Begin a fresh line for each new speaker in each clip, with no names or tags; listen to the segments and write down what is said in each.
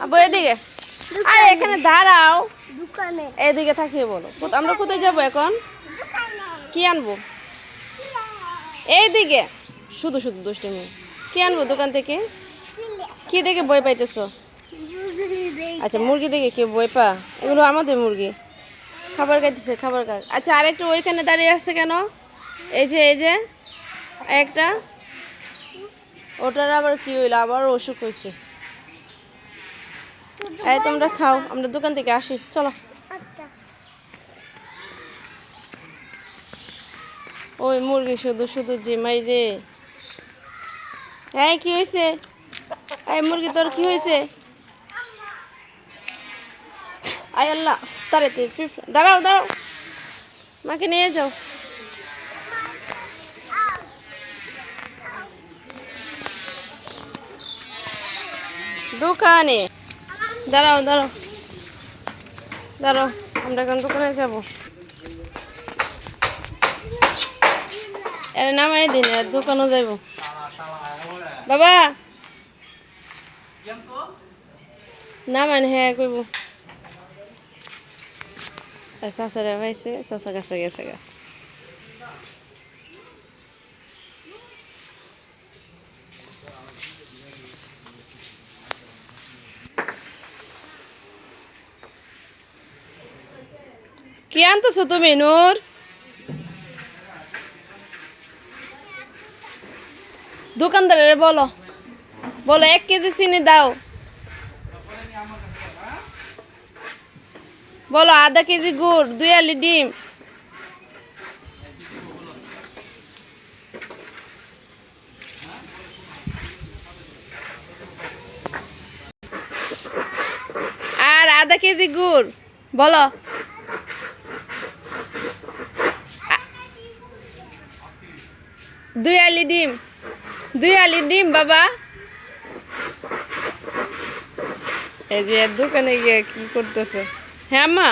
আব্বু এদিকে, আরে এখানে দাঁড়াও, দোকানে এদিকে থাকিয়ে বলো আমরা কোথায় যাবো এখন, কি আনবো? এইদিকে শুধু শুধু দুষ্টুমি, কি আনবো দোকান থেকে? কি দেখে বই পাইতেছো? আচ্ছা মুরগি দেখে কি বই পা? এগুলো আমাদের মুরগি, খাবার খাইতেছে, খাবার খায়। আচ্ছা আরেকটা ওইখানে দাঁড়িয়ে আছে কেন? এই যে একটা, ওটার আবার কি হইলো, আবার অসুখ হয়েছে। এই তোমরা খাও, আমরা দোকান থেকে আসি, চলো। ওই মুরগি শুধু শুধু জিমাই রে। এই কি হয়েছে? এই মুরগি তোর কি হয়েছে? আয় আল্লাহ, তাড়াতাড়ি দাঁড়াও দাঁড়াও, মাকে নিয়ে যাও। দোকানে দাঁড়াও দাঁড়াও দাঁড়াও, আমরা এখন দোকানে যাবো। এর নামাই দিন, আর দোকানও যাইব। বাবা নামান, হ্যাঁ কইব। চাচারা পাইছে, চাচা কাছে গেছে গা। কি আনতেছো তুমি নূর? দোকানদারের বলো, বলো 1 কেজি চিনি দাও, বলো আধা কেজি গুড়, 2 আলি ডিম। আর আধা কেজি গুড়, বলো। 2 আলি ডিম, 2 আলি ডিম বাবা। এই যে দোকানে গিয়ে কি করতেছে? হ্যাঁ মা,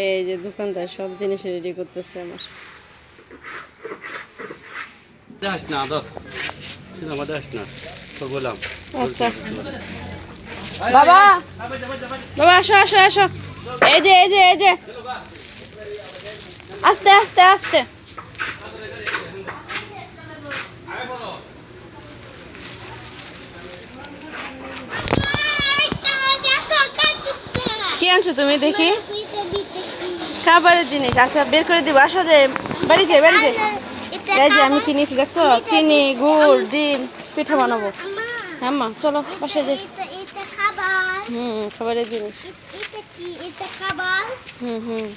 এই যে দোকানদার সব জিনিস রেডি করতেছে আমার। আচ্ছা বাবা, বাবা আসো আসো আসো, এই যে এই যে এই যে, আস্তে আস্তে আস্তে। কি আনছো তুমি দেখি? খাবারের জিনিস, আচ্ছা বের করে দিব, আসো যে বাড়ি যাই বাড়ি যাই। এই যে আমি কিনেছি দেখছো, চিনি গুড় ডিম, পিঠা বানাবো। হ্যাঁ মা চলো বাসায় যাই। খাবারের জিনিস। হুম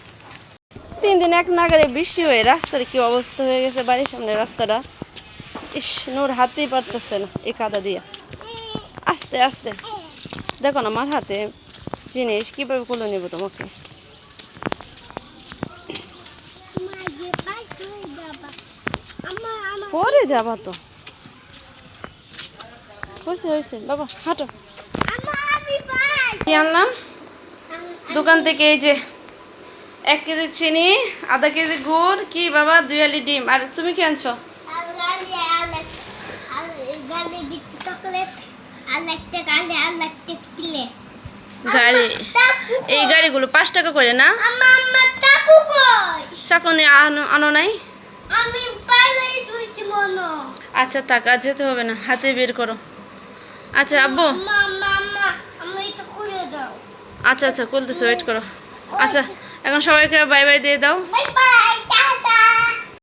3 দিন এক নাগারে বৃষ্টি হয়ে রাস্তার কি অবস্থা হয়ে গেছে, বাড়ির সামনে রাস্তাটা। ইস, নূর হাতেই পারতেছে না এই কাদা দিয়ে। আস্তে আস্তে দেখো না আমার হাতে জিনিস, কিভাবে খুলে নেবো তোমাকে? পরে যাবা তো, হয়েছে হয়েছে বাবা হাঁটো। কি আনলাম দোকান থেকে? এই যে 1 কেজি চিনি, আধা কেজি গুড়, কি বাবা 2 আলি ডিম। আর তুমি কি আনছো? গাড়ি, এই গাড়িগুলো 5 টাকা করে না? চাকনি আনো নাই? আচ্ছা থাক, আর যেতে হবে না, হাতে বের করো। আচ্ছা আব্বু, আচ্ছা আচ্ছা খুলতেছো, ওয়েট করো। আচ্ছা এখন সবাইকে বাই বাই দিয়ে দাও।